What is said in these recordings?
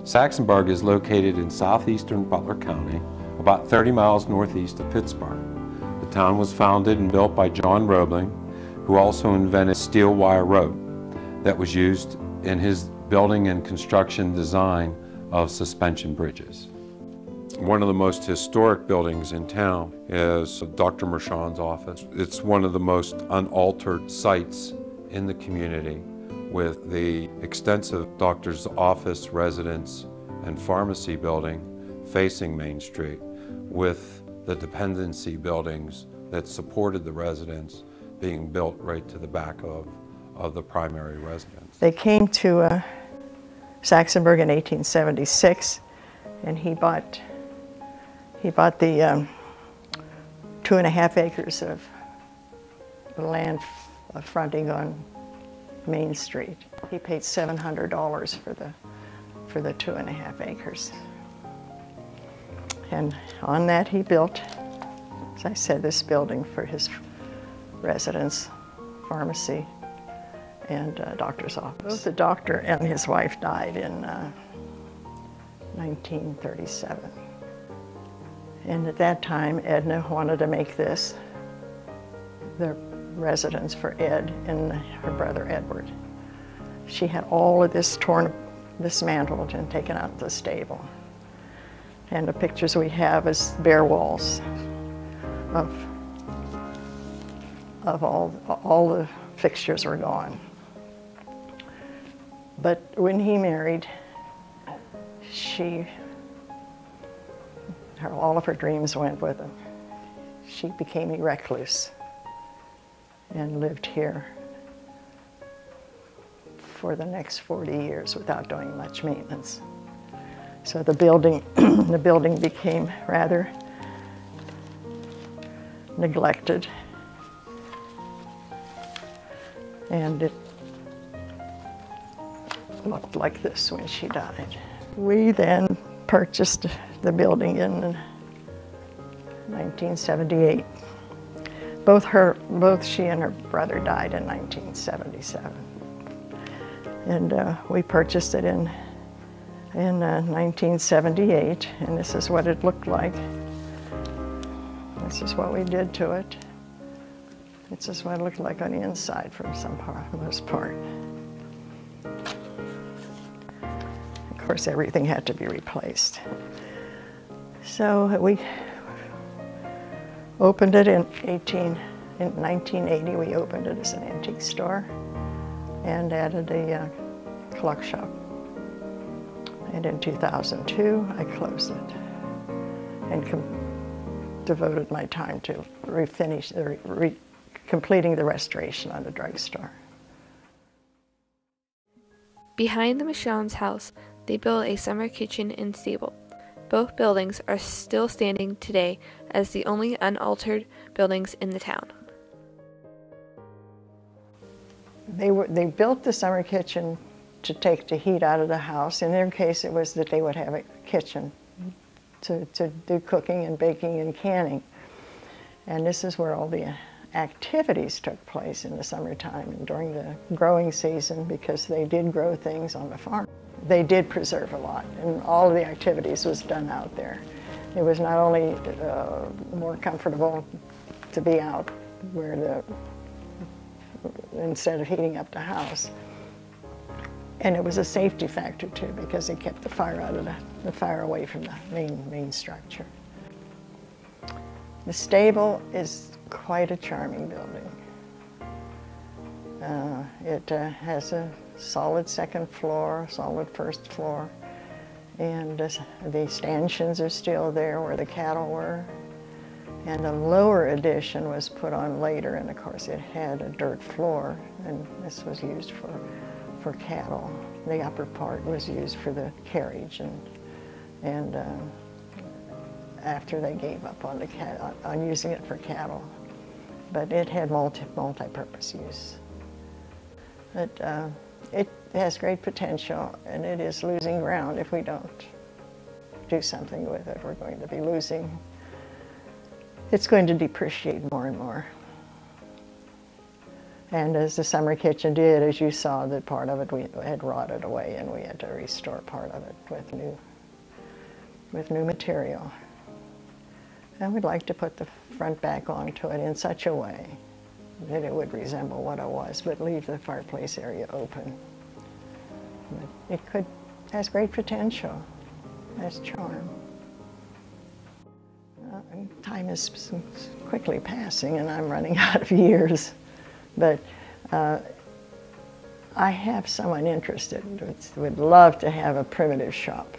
Saxonburg is located in southeastern Butler County, about 30 miles northeast of Pittsburgh. The town was founded and built by John Roebling, who also invented steel wire rope that was used in his building and construction design of suspension bridges. One of the most historic buildings in town is Dr. Mershon's office. It's one of the most unaltered sites in the community, with the extensive doctor's office, residence, and pharmacy building facing Main Street, with the dependency buildings that supported the residents being built right to the back of the primary residence. They came to Saxonburg in 1876, and he bought the 2.5 acres of land fronting on Main Street. He paid $700 for the 2.5 acres. And on that he built, as I said, this building for his residence, pharmacy, and doctor's office. Both the doctor and his wife died in 1937. And at that time, Edna wanted to make this the residence for Ed and her brother Edward. She had all of this dismantled and taken out to the stable. And the pictures we have is bare walls of all the fixtures were gone. But when he married, all of her dreams went with him. She became a recluse and lived here for the next 40 years without doing much maintenance. So the building, the building became rather neglected, and it looked like this when she died. We then purchased the building in 1978. Both she and her brother died in 1977. And we purchased it in 1978, and this is what it looked like. This is what we did to it. This is what it looked like on the inside for the most part. Of course, everything had to be replaced. So we opened it in 1980. We opened it as an antique store and added a clock shop. And in 2002, I closed it and devoted my time to completing the restoration on the drugstore. Behind the Mershon's house, they built a summer kitchen and stable. Both buildings are still standing today as the only unaltered buildings in the town. They built the summer kitchen to take the heat out of the house. In their case, it was that they would have a kitchen to do cooking and baking and canning. And this is where all the activities took place in the summertime and during the growing season, because they did grow things on the farm. They did preserve a lot, and all of the activities was done out there. It was not only more comfortable to be out where instead of heating up the house, and it was a safety factor too, because it kept the fire out of the fire away from the main structure. The stable is quite a charming building. It has a solid second floor, solid first floor, and the stanchions are still there where the cattle were. And the lower addition was put on later, and of course it had a dirt floor, and this was used for cattle. The upper part was used for the carriage, and after they gave up on using it for cattle, but it had multi-purpose use. It has great potential, and it is losing ground. If we don't do something with it, we're going to be losing. It's going to depreciate more and more. And as the summer kitchen did, as you saw, that part of it we had rotted away, and we had to restore part of it with new material. And we'd like to put the front back onto it in such a way that it would resemble what it was, but leave the fireplace area open. But it has great potential, has charm. Time is quickly passing, and I'm running out of years. But I have someone interested who would love to have a primitive shop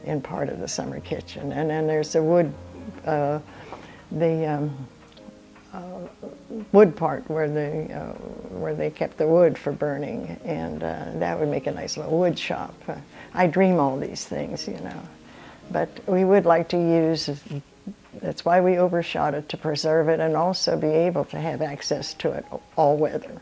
in part of the summer kitchen. And then there's the wood, wood part where they kept the wood for burning, and that would make a nice little wood shop. I dream all these things, you know. But we would like to use, that's why we overshot it, to preserve it and also be able to have access to it all weather.